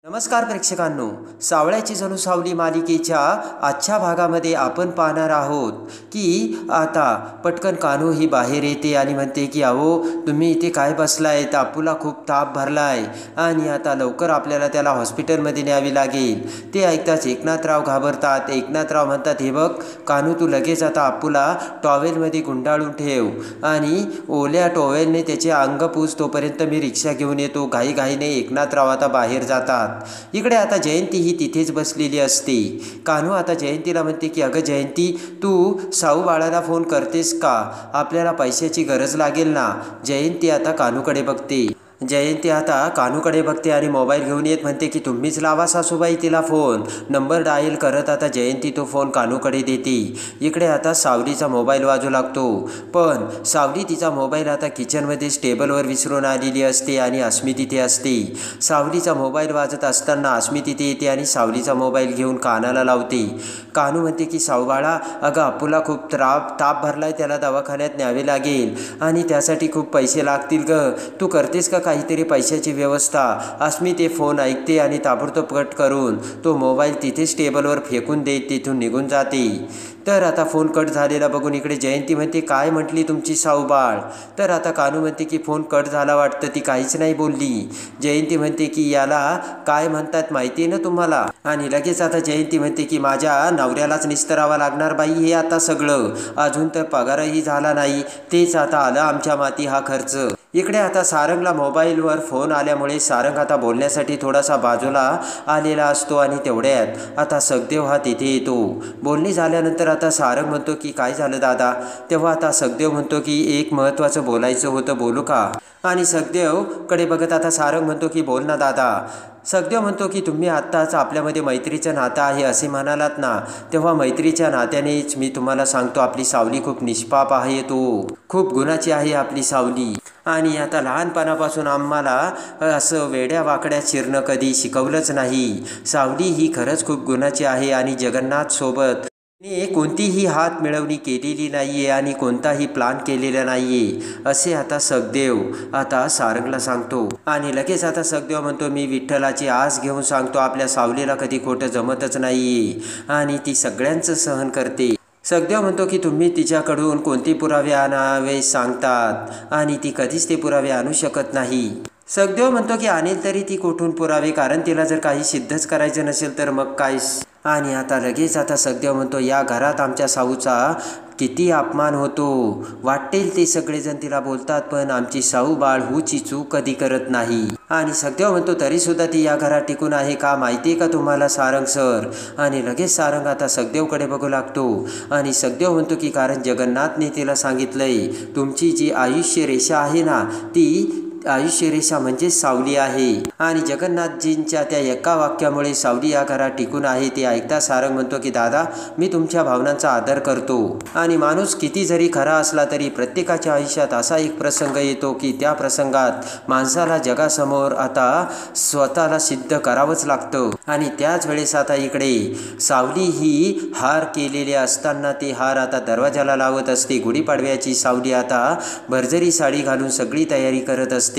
नमस्कार प्रेक्षकांनो, सावळ्याची जणू सावली मालिकेच्या आजच्या भागामध्ये आपण पाहणार आहोत की आता पटकन कान्हू ही बाहेर येते आणि म्हणते की अहो तुम्ही इथे काय बसलाय, अप्पूला खूप ताप भरलाय आणि आता लवकर आपल्याला त्याला हॉस्पिटलमध्ये न्यावी लागेल. ते ऐकताच एकनाथराव घाबरतात. एकनाथराव म्हणतात हे बघ कान्हू, तू लगेच आता अप्पूला टॉवेलमध्ये गुंडाळून ठेव आणि ओल्या टॉवेलने त्याचे अंग पूस, तोपर्यंत मी रिक्षा घेऊन येतो. घाईघाईने एकनाथराव आता बाहेर जातात. इकडे आता जयंती ही तिथेच बसलेली असते. कान्हू आता जयंतीला म्हणते की अगं जयंती, तू साऊ बाळाला फोन करतेस का? आपल्याला पैशाची गरज लागेल ना. जयंती आता कान्हूकडे बघते. जयंती आता कान्हूकडे बघते आणि मोबाईल घेऊन येत म्हणते की तुम्हीच लावा सासूबाई तिला फोन. नंबर डायल करत आता जयंती तो फोन कान्हूकडे देते. इकडे आता सावलीचा मोबाईल वाजू लागतो, पण सावली तिचा मोबाईल आता किचनमध्ये टेबलवर विसरून आलेली असते आणि अस्मी तिथे असते. सावलीचा मोबाईल वाजत असताना अस्मी तिथे येते आणि सावलीचा मोबाईल घेऊन कानाला लावते. कान्हू म्हणते की साऊ बाळा, अगं अप्पूला खूप ताप भरलाय, त्याला दवाखान्यात न्यावे लागेल आणि त्यासाठी खूप पैसे लागतील ग. तू करतेस का काहीतरी पैशाची व्यवस्था? अस्मी ते फोन ऐकते आणि ताबडतोब कट करून तो मोबाईल तिथेच टेबलवर फेकून देत तिथून निघून जाते. तर आता फोन कट झालेला बघून इकडे जयंती म्हणते काय म्हटली तुमची साऊबाळ? तर आता कान्हू म्हणते की फोन कट झाला वाटतं, ती काहीच नाही बोलली. जयंती म्हणते की याला काय म्हणतात माहिती आहे ना तुम्हाला? आणि लगेच आता जयंती म्हणते की माझ्या नवऱ्यालाच निस्तरावं लागणार बाई हे आता सगळं. अजून तर पगारही झाला नाही, तेच आता आलं आमच्या माती हा खर्च. इकडे आता सारंगला मोबाईलवर फोन आल्यामुळे सारंग आता बोलण्यासाठी थोडासा बाजूला आलेला असतो आणि तेवढ्यात आता सखदेव हा तिथे येतो. बोलणी झाल्यानंतर आता सारंग म्हणतो की काय झालं दादा? तेव्हा आता सखदेव म्हणतो की एक महत्त्वाचं बोलायचं होतं, बोलू का? आणि सखदेवकडे बघत आता सारंग म्हणतो की बोल ना दादा. सखदेव म्हणतो की तुम्ही आत्ताच आपल्यामध्ये मैत्रीचं नातं आहे असे म्हणालात ना, तेव्हा मैत्रीच्या नात्यानेच मी तुम्हाला सांगतो आपली सावली खूप निष्पाप आहे, तो खूप गुणाची आहे आपली सावली. आणि आता लहानपणापासून आम्हाला असं वेड्या वाकड्या चिरणं कधी शिकवलंच नाही. सावली ही खरंच खूप गुणाची आहे आणि जगन्नाथसोबत कोणतीही हात मिळवणी केलेली नाही आहे आणि कोणताही प्लान केलेला नाही आहे असे आता सखदेव आता सारंगला सांगतो. आणि लगेच आता सखदेव म्हणतो मी विठ्ठलाची आस घेऊन सांगतो आपल्या सावलीला कधी खोटं जमतच नाही आहे आणि ती सगळ्यांचं सहन करते. सखदेव म्हणतो की तुम्ही तिच्याकडून कोणते पुरावे आणावे सांगतात आणि ती कधीच ते पुरावे आणू शकत नाही. सखदेव म्हणतो की आणेल तरी ती कुठून पुरावे, कारण तिला जर काही सिद्धच करायचं नसेल तर मग काय. आणि आता लगेच आता सखदेव म्हणतो या घरात आमच्या साऊचा किती अपमान होतो, वाटेल ते सगळेजण तिला बोलतात पण आमची साऊ बाळ हुची चूक कधी करत नाही. आणि सखदेव म्हणतो तरीसुद्धा ती या घरात टिकून आहे का माहिती आहे का तुम्हाला सारंग सर? आणि लगेच सारंग आता सखदेवकडे बघू लागतो आणि सखदेव म्हणतो की कारण जगन्नाथने तिला सांगितलंय तुमची जी आयुष्य रेषा आहे ना, ती आयुष्यरेषा म्हणजे सावली आहे आणि जगन्नाथजींच्या त्या एका वाक्यामुळे सावली या घरात टिकून आहे. ते ऐकता सारंग म्हणतो की दादा मी तुमच्या भावनांचा आदर करतो आणि माणूस किती जरी खरा असला तरी प्रत्येकाच्या आयुष्यात असा एक प्रसंग येतो की त्या प्रसंगात माणसाला जगासमोर आता स्वतःला सिद्ध करावंच लागतं. आणि त्याच वेळेस आता इकडे सावली ही हार केलेले असताना ते हार आता दरवाजाला लावत असते. गुढीपाडव्याची सावली आता भरजरी साडी घालून सगळी तयारी करत असते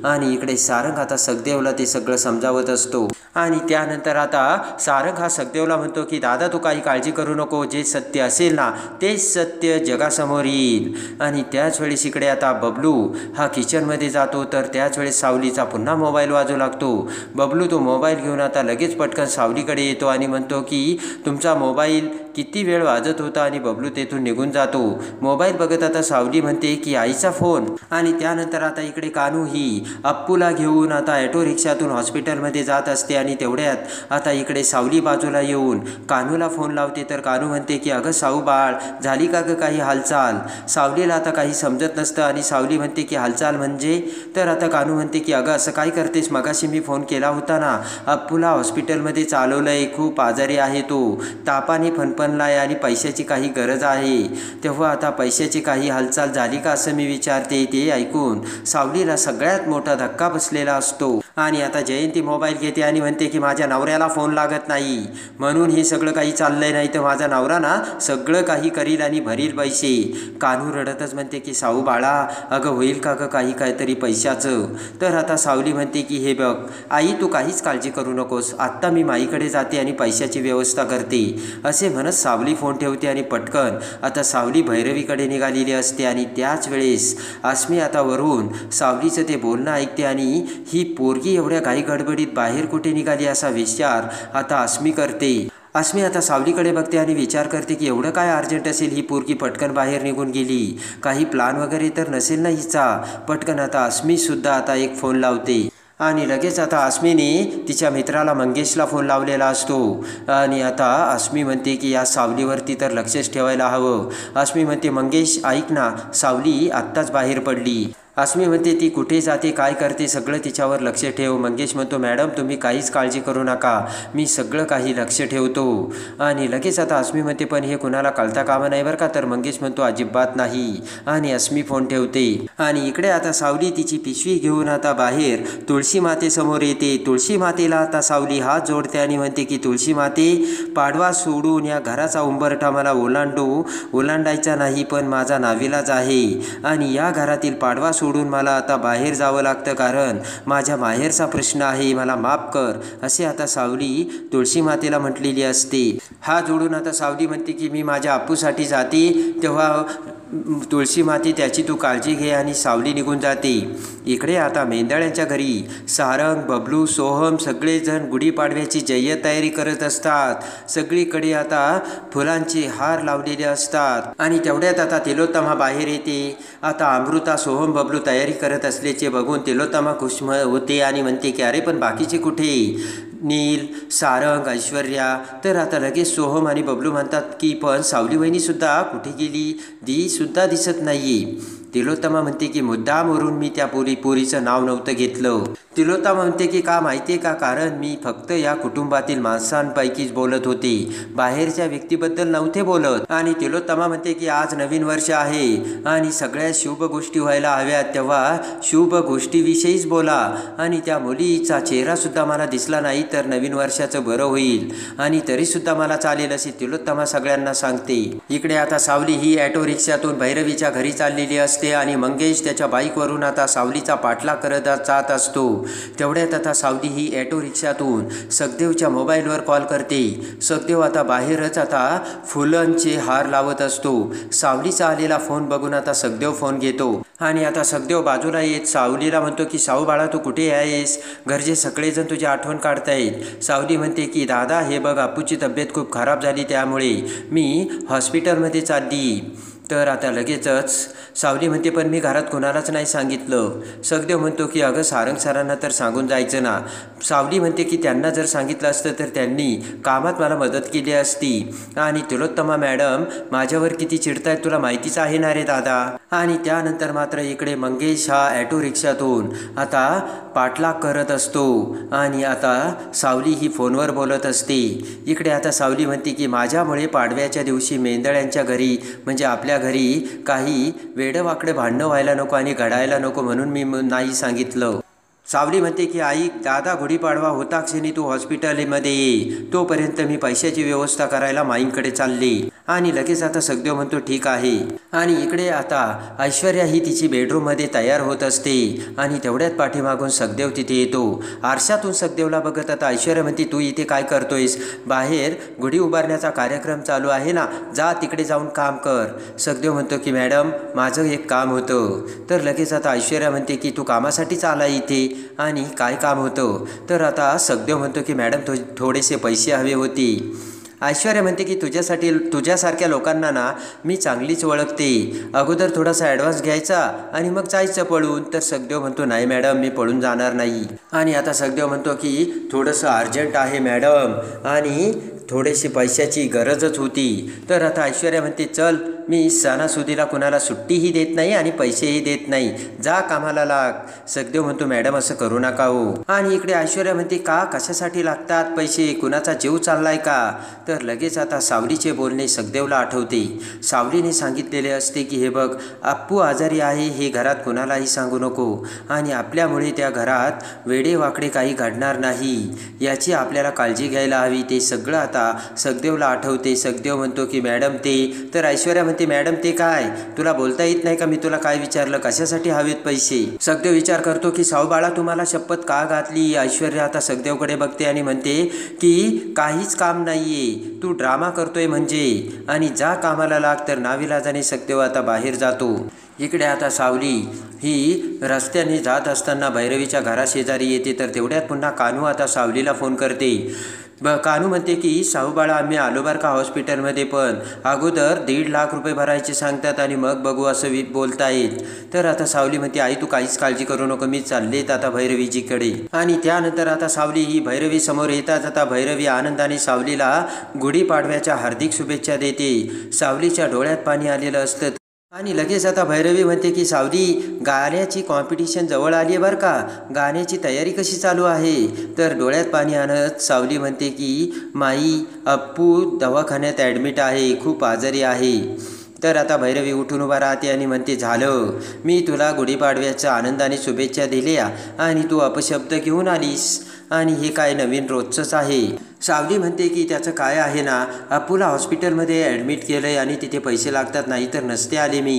आणि इकडे सारंग आता सखदेवला ते सगळं समजावत असतो. आणि त्यानंतर आता सारंग हा सखदेवला म्हणतो की दादा तू काही काळजी करू नको, जे सत्य असेल ना तेच सत्य जगासमोर येईल. आणि त्याच वेळेस इकडे आता बबलू हा किचनमध्ये जातो. तर त्याच वेळेस सावलीचा पुन्हा मोबाईल वाजू लागतो. बबलू तो मोबाईल घेऊन आता लगेच पटकन सावलीकडे येतो आणि म्हणतो की तुमचा मोबाईल किती वेळ वाजत होता आणि बबलू तेथून निघून जातो. मोबाईल बघत आता सावली म्हणते की आईचा फोन. आणि त्यानंतर आता इकडे कान्हू ही अप्पूला घेऊन आता ॲटो रिक्षातून हॉस्पिटलमध्ये जात असते आणि तेवढ्यात आता इकडे सावली बाजूला येऊन कान्हूला फोन लावते. तर कान्हू म्हणते की अगं साऊ बाळ झाली का गं काही हालचाल? सावलीला आता काही समजत नसतं आणि सावली म्हणते की हालचाल म्हणजे? तर आता कान्हू म्हणते की अगं असं काय करतेस, मगाशी मी फोन केला होता ना, अप्पूला हॉस्पिटलमध्ये चालवलंय, खूप आजारी आहे तो, तापाने फणफणलाय आणि पैशाची काही गरज आहे. तेव्हा आता पैशाची काही हालचाल झाली का असं मी विचारते. ते ऐकून सावलीला सगळ्यात मोठा धक्का बसलेला असतो आणि आता जयंती मोबाईल घेते आणि म्हणते की माझ्या नवऱ्याला फोन लागत नाही म्हणून हे सगळं काही चाललंय, नाही तर माझा नवरा ना सगळं काही करील आणि भरील पैसे. कान्हू रडतच म्हणते की साऊ बाळा, अगं होईल का गं काहीतरी पैशाचं. तर आता सावली म्हणते की हे बघ आई, तू काहीच काळजी करू नकोस, आत्ता मी माईकडे जाते आणि पैशाची व्यवस्था करते. असे म्हणत सावली फोन ठेवते आणि पटकन आता सावली भैरवीकडे निघालेली असते. आणि त्याच वेळेस अस्मी आता वरून सावलीचं ते बोलणं ऐकते आणि ही पोरगी एवढ्या घाई गडबडीत बाहेर कुठे निघाली असा विचार आता अस्मी करते. अस्मी आता सावलीकडे बघते आणि विचार करते की एवढं काय अर्जंट असेल, ही पोरगी पटकन बाहेर निघून गेली, काही प्लान वगैरे तर नसेल ना हिचा. पटकन आता अस्मीसुद्धा आता एक फोन लावते आणि लगेच आता अस्मीने तिच्या मित्राला मंगेशला फोन लावलेला असतो. आणि आता अस्मी म्हणते की या सावलीवरती तर लक्षच ठेवायला हवं. अस्मी म्हणते मंगेश ऐक ना, सावली आत्ताच बाहेर पडली. अस्मी म्हणते ती कुठे जाते काय करते सगळं तिच्यावर लक्ष ठेव. मंगेश म्हणतो मॅडम तुम्ही काहीच काळजी करू नका, मी सगळं काही लक्ष ठेवतो. आणि लगेच आता अस्मी म्हणते पण हे कुणाला कळता कामा नाही बरं का. तर मंगेश म्हणतो अजिबात नाही. आणि अस्मी फोन ठेवते. आणि इकडे आता सावली तिची पिशवी घेऊन आता बाहेर तुळशी मातेसमोर येते. तुळशी मातेला आता सावली हात जोडते आणि म्हणते की तुळशी माते, पाडवा सोडून या घराचा उंबरठा मला ओलांडायचा नाही, पण माझा नाविलाज आहे आणि या घरातील पाडवा सोडून मला आता बाहेर जावं लागतं, कारण माझ्या माहेरचा प्रश्न आहे, मला माफ कर, असे आता सावली तुळशी मातेला म्हटलेली असते. हा जोडून आता सावली म्हणते की मी माझ्या अप्पूसाठी जाते. तेव्हा तुळशी माते त्याची तू काळजी घे आणि सावली निघून जाते. इकडे आता मेंदळ्यांच्या घरी सारंग, बबलू, सोहम सगळेजण गुढीपाडव्याची जय्यत तयारी करत असतात. सगळीकडे आता फुलांचे हार लावलेले असतात. आणि तेवढ्यात आता तिलोत्तमा बाहेर येते. आता अमृता, सोहम, बबलू तयारी करत असल्याचे बघून तिलोत्तमा खुश होते आणि म्हणते की अरे पण बाकीचे कुठे, नील, सारंग, ऐश्वर्या. तर आता लगेच सोहम आणि बबलू म्हणतात की पण सावली वहिनीसुद्धा कुठे गेली, दी दिसत नाही. तिलोत्तमा म्हणते की मुद्दामवरून मी त्या पोरीचं नाव नव्हतं घेतलं. तिलोत्तमा म्हणते की का माहिती आहे का, कारण मी फक्त या कुटुंबातील माणसांपैकीच बोलत होते, बाहेरच्या व्यक्तीबद्दल नव्हते बोलत. आणि तिलोत्तमा म्हणते की आज नवीन वर्ष आहे आणि सगळ्या शुभ गोष्टी व्हायला हव्यात, तेव्हा शुभ गोष्टीविषयीच बोला. आणि त्या मुलीचा चेहरासुद्धा मला दिसला नाही तर नवीन वर्षाचं बरं होईल आणि तरीसुद्धा मला चालेल, असे तिलोत्तमा सगळ्यांना सांगते. इकडे आता सावली ही ॲटो रिक्षातून भैरवीच्या घरी चाललेली असते आणि मंगेश त्याच्या बाईकवरून आता सावलीचा पाठलाग करत जात असतो. तेवढ्यात आता सावली ही ॲटो रिक्षातून सखदेवच्या मोबाईलवर कॉल करते. सखदेव आता बाहेरच आता फुलांचे हार लावत असतो. सावलीचा आलेला फोन बघून आता सखदेव फोन घेतो आणि आता सखदेव बाजूला येत सावलीला म्हणतो की साऊ बाळा तू कुठे आहेस, घरचे सगळेजण तुझी आठवण काढतायत. सावली म्हणते की दादा हे बघ अप्पूची तब्येत खूप खराब झाली त्यामुळे मी हॉस्पिटलमध्ये चालली. तर आता लगेचच सावली म्हणते पण मी घरात कोणालाच नाही सांगितलं. सखदेव म्हणतो की अगं सारंग सरांना तर सांगून जायचं ना. सावली म्हणते की त्यांना जर सांगितलं असतं तर त्यांनी कामात मला मदत केली असती. आणि तिलोत्तमा मॅडम माझ्यावर किती चिडतायत तुला माहितीच आहे ना रे दादा. आणि त्यानंतर मात्र इकडे मंगेश हा ॲटो रिक्षातून आता पाठलाग करत असतो आणि आता सावली ही फोनवर बोलत असते. इकडे आता सावली म्हणते की माझ्यामुळे पाडव्याच्या दिवशी मेंदळ्यांच्या घरी म्हणजे आपल्या घरी काही वेडवाकडे भांडणं व्हायला नको आणि घडायला नको म्हणून मी नाही सांगितलं. सावली म्हणते की आई दादा गुढीपाडवा होता क्षणी तू हॉस्पिटलमध्ये ये, तोपर्यंत मी पैशाची व्यवस्था करायला माईंकडे चालली. आणि लगेच आता सखदेव म्हणतो ठीक आहे. आणि इकडे आता ऐश्वर्या ही तिची बेडरूममध्ये तयार होत असते आणि तेवढ्यात पाठीमागून सखदेव तिथे येतो. आरशातून सखदेवला बघत आता ऐश्वर्या म्हणते तू इथे काय करतोयस, बाहेर गुढी उभारण्याचा कार्यक्रम चालू आहे ना, जा तिकडे जाऊन काम कर. सखदेव म्हणतो की मॅडम माझं एक काम होतं. तर लगेच आता ऐश्वर्या म्हणते की तू कामासाठीच आला इथे आणि काय काम होतं. तर आता सखदेव म्हणतो की मॅडम थोडेसे पैसे हवे होते. ऐश्वर्या म्हणते की तुझ्यासारख्या लोकांना ना मी चांगलीच ओळखते, अगोदर थोडासा ॲडव्हान्स घ्यायचा आणि मग जायचं पळून. तर सखदेव म्हणतो नाही मॅडम मी पळून जाणार नाही. आणि आता सखदेव म्हणतो की थोडंसं अर्जंट आहे मॅडम आणि थोडीशी पैशाची गरजच होती. तर आता ऐश्वर्या म्हणते, चल मी सणासुदीला कुणाला सुट्टीही देत नाही आणि पैसेही देत नाही, जा कामाला लाग. सखदेव म्हणतो, मॅडम असं करू नका हो. आणि इकडे ऐश्वर्या म्हणते, का कशासाठी लागतात पैसे, कुणाचा जीव चाललाय का? तर लगेच आता सावलीचे बोलणे सखदेवला आठवते. सावलीने सांगितलेले असते की हे बघ, अप्पू आजारी आहे, हे घरात कुणालाही सांगू नको आणि आपल्यामुळे त्या घरात वेडेवाकडे काही घडणार नाही याची आपल्याला काळजी घ्यायला हवी. ते सगळं आता सखदेवला आठवते. सखदेव म्हणतो की मॅडम ते. तर ऐश्वर्या म्हणते, मॅडम ते काय, तुला बोलता येत नाही का, मी तुला काय विचारलं, कशासाठी हवेत पैसे? सखदेव विचार करतो की साऊ बाळा तुम्हाला शपथ का घातली? ऐश्वर्या आता सखदेवकडे बघते आणि म्हणते की काहीच काम नाहीये, तू ड्रामा करतोय म्हणजे, आणि जा कामाला लाग. तर नाविलाजाने सखदेव आता बाहेर जातो. इकडे आता सावली ही रस्त्याने जात असताना भैरवीच्या घराशेजारी येते. तर तेवढ्यात पुन्हा कान्हू आता सावलीला फोन करते. कान्हू म्हणते की साहू बाळा आम्ही आलो बरं का हॉस्पिटलमध्ये, पण अगोदर 1.5 लाख रुपये भरायचे सांगतात आणि मग बघू असं बोलतायत. तर आता सावली म्हणते, आई तू काहीच काळजी करू नको, मी चाललेत आता भैरवीजीकडे. आणि त्यानंतर आता सावली ही भैरवी समोर येतात. आता भैरवी आनंदाने सावलीला गुढीपाडव्याच्या हार्दिक शुभेच्छा देते. सावलीच्या डोळ्यात पाणी आलेलं असतं. आणि लगेच आता भैरवी म्हणते की सावली गाण्याची कॉम्पिटिशन जवळ आली आहे बरं का, गाण्याची तयारी कशी चालू आहे? तर डोळ्यात पाणी आणत सावली म्हणते की माई अप्पू दवाखान्यात ॲडमिट आहे, खूप आजारी आहे. तर आता भैरवी उठून उभा राहते आणि म्हणते, झालं, मी तुला गुढीपाडव्याच्या आनंदाने शुभेच्छा दिल्या आणि तू अपशब्द घेऊन आलीस आणि हे काय नवीन रोजचंच आहे. सावली म्हणते की त्याचं काय आहे ना, अप्पूला हॉस्पिटलमध्ये ॲडमिट केलं आहे आणि तिथे पैसे लागतात, नाही तर नसते आले मी.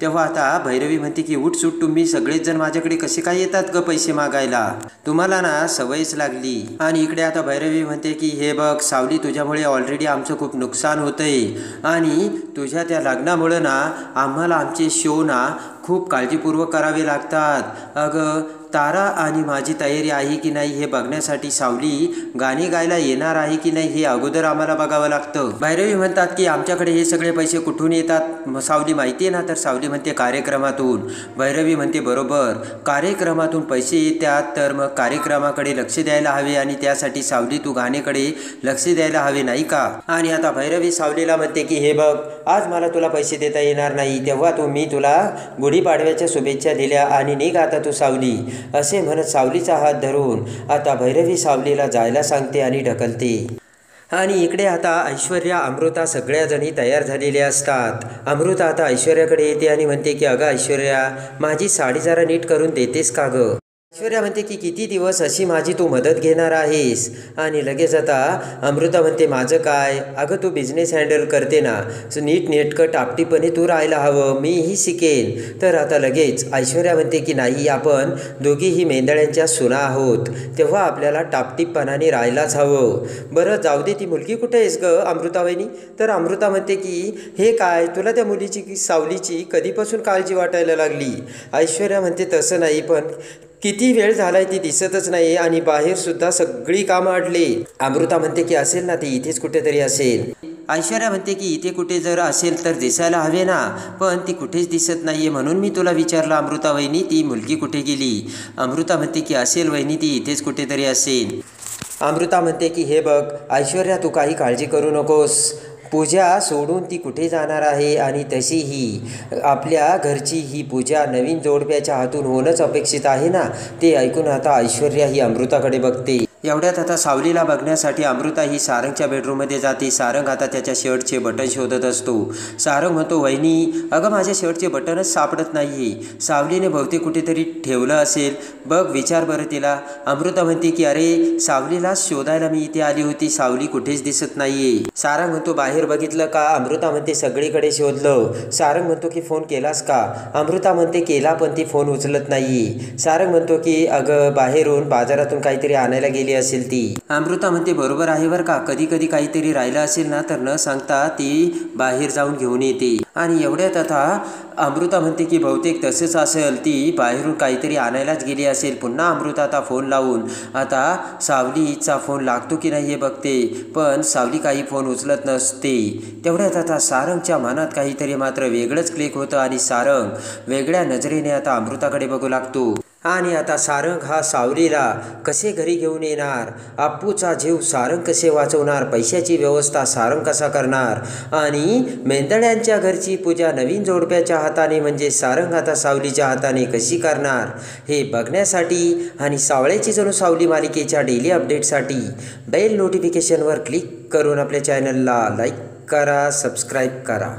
तेव्हा आता भैरवी म्हणते की उठसूट तुम्ही सगळेच जण माझ्याकडे कसे काय येतात ग पैसे मागायला, तुम्हाला ना सवयच लागली. आणि इकडे आता भैरवी म्हणते की हे बघ सावली, तुझ्यामुळे ऑलरेडी आमचं खूप नुकसान होतंय आणि तुझ्या त्या लग्नामुळं ना आम्हाला आमचे शो ना खूप काळजीपूर्वक करावे लागतात. अगं तारा आणि माझी तयारी आहे की नाही हे बघण्यासाठी सावली गाणी गायला येणार आहे की नाही हे अगोदर आम्हाला बघावं लागतं. भैरवी म्हणतात की आमच्याकडे हे सगळे पैसे कुठून येतात सावली माहिती आहे ना? तर सावली म्हणते कार्यक्रमातून. भैरवी म्हणते बरोबर, कार्यक्रमातून पैसे येतात, तर मग कार्यक्रमाकडे लक्ष द्यायला हवे आणि त्यासाठी सावली तू गाण्याकडे लक्ष द्यायला हवे नाही का? आणि आता भैरवी सावलीला म्हणते की हे बघ, आज मला तुला पैसे देता येणार नाही, तेव्हा मी तुला गुढीपाडव्याच्या शुभेच्छा दिल्या आणि निघ आता तू सावली, असे म्हणत सावलीचा हात धरून आता भैरवी सावलीला जायला सांगते आणि ढकलते. आणि इकडे आता ऐश्वर्या अमृता सगळ्याजणी तयार झालेल्या असतात. अमृता आता ऐश्वर्याकडे येते आणि म्हणते की अगं ऐश्वर्या, माझी साडी जरा नीट करून देतेस का गं? ऐश्वर्या म्हणते की किती दिवस अशी माझी तू मदत घेणार आहेस? आणि लगेच आता अमृता म्हणते माझं काय, अगं तू बिझनेस हँडल करते ना, नीट नेटकं टापटीपणे तू राहायला हवं, मीही शिकेन. तर आता लगेच ऐश्वर्या म्हणते की नाही, आपण दोघीही मेंदळ्यांच्या सुना आहोत, तेव्हा आपल्याला टापटीपणाने राहायलाच हवं. बरं जाऊ दे, ती मुलगी कुठे आहेस ग अमृता वहिनी? तर अमृता म्हणते की हे काय, तुला त्या मुलीची की सावलीची कधीपासून काळजी वाटायला लागली? ऐश्वर्या म्हणते तसं नाही, पण किती वेळ झालाय ती दिसतच नाही आणि बाहेर सुद्धा सगळी कामं अडली. अमृता म्हणते की असेल ना, ती इथेच कुठेतरी असेल. ऐश्वर्या म्हणते की इथे कुठे जर असेल तर दिसायला हवे ना, पण ती कुठेच दिसत नाहीये, म्हणून मी तुला विचारलं अमृता वहिनी, ती मुलगी कुठे गेली? अमृता म्हणते की असेल वहिनी, ती इथेच कुठेतरी असेल. अमृता म्हणते की हे बघ ऐश्वर्या, तू काही काळजी करू नकोस, पूजा सोडून ती कुठे जाणार आहे आणि तशीही आपल्या घरची ही पूजा नवीन जोडप्याच्या हातून होणंच अपेक्षित आहे ना. ते ऐकून आता ऐश्वर्या ही अमृताकडे बघते. एवढ्यात आता सावलीला बघण्यासाठी अमृता ही सारंगच्या बेडरूममध्ये जाते. सारंग आता त्याच्या शर्टचे बटन शोधत असतो. सारंग म्हणतो वहिनी, अगं माझ्या शर्टचे बटनच सापडत नाही, सावलीने बहुतेक कुठेतरी ठेवलं असेल, बघ विचार बरं तिला. अमृता म्हणते की अरे सावलीलाच शोधायला मी इथे आली होती, सावली कुठेच दिसत नाहीये. सारंग म्हणतो बाहेर बघितलं का? अमृता म्हणते सगळीकडे शोधलं. सारंग म्हणतो की फोन केलास का? अमृता म्हणते केला, पण ती फोन उचलत नाहीये. सारंग म्हणतो की अगं बाहेरून बाजारातून काहीतरी आणायला गेली असेल ती. अमृता म्हणते बरोबर आहे बरं का, कधी कधी काहीतरी राहिलं असेल ना तर न सांगता ती बाहेर जाऊन घेऊन येते. आणि एवढ्यात आता अमृता म्हणते की बहुतेक तसंच असेल, ती बाहेरून काहीतरी आणायलाच गेली असेल. पुन्हा अमृता आता फोन लावून आता सावलीचा फोन लागतो की नाही हे बघते, पण सावली काही फोन उचलत नसते. तेवढ्यात आता सारंगच्या मनात काहीतरी मात्र वेगळंच क्लिक होतं आणि सारंग वेगळ्या नजरेने आता अमृताकडे बघू लागतो. आणि आता सारंग हा सावलीला कसे घरी घेऊन येणार, अप्पूचा जीव सारंग कसे वाचवणार, पैशाची व्यवस्था सारंग कसा करणार आणि मेंदड्यांच्या घरची पूजा नवीन जोडप्याच्या हाताने म्हणजे सारंग आता सावलीच्या हाताने कशी करणार हे बघण्यासाठी आणि सावळ्याची जणू सावली मालिकेच्या डेली अपडेटसाठी बेल नोटिफिकेशनवर क्लिक करून आपल्या चॅनलला लाईक करा, सबस्क्राईब करा.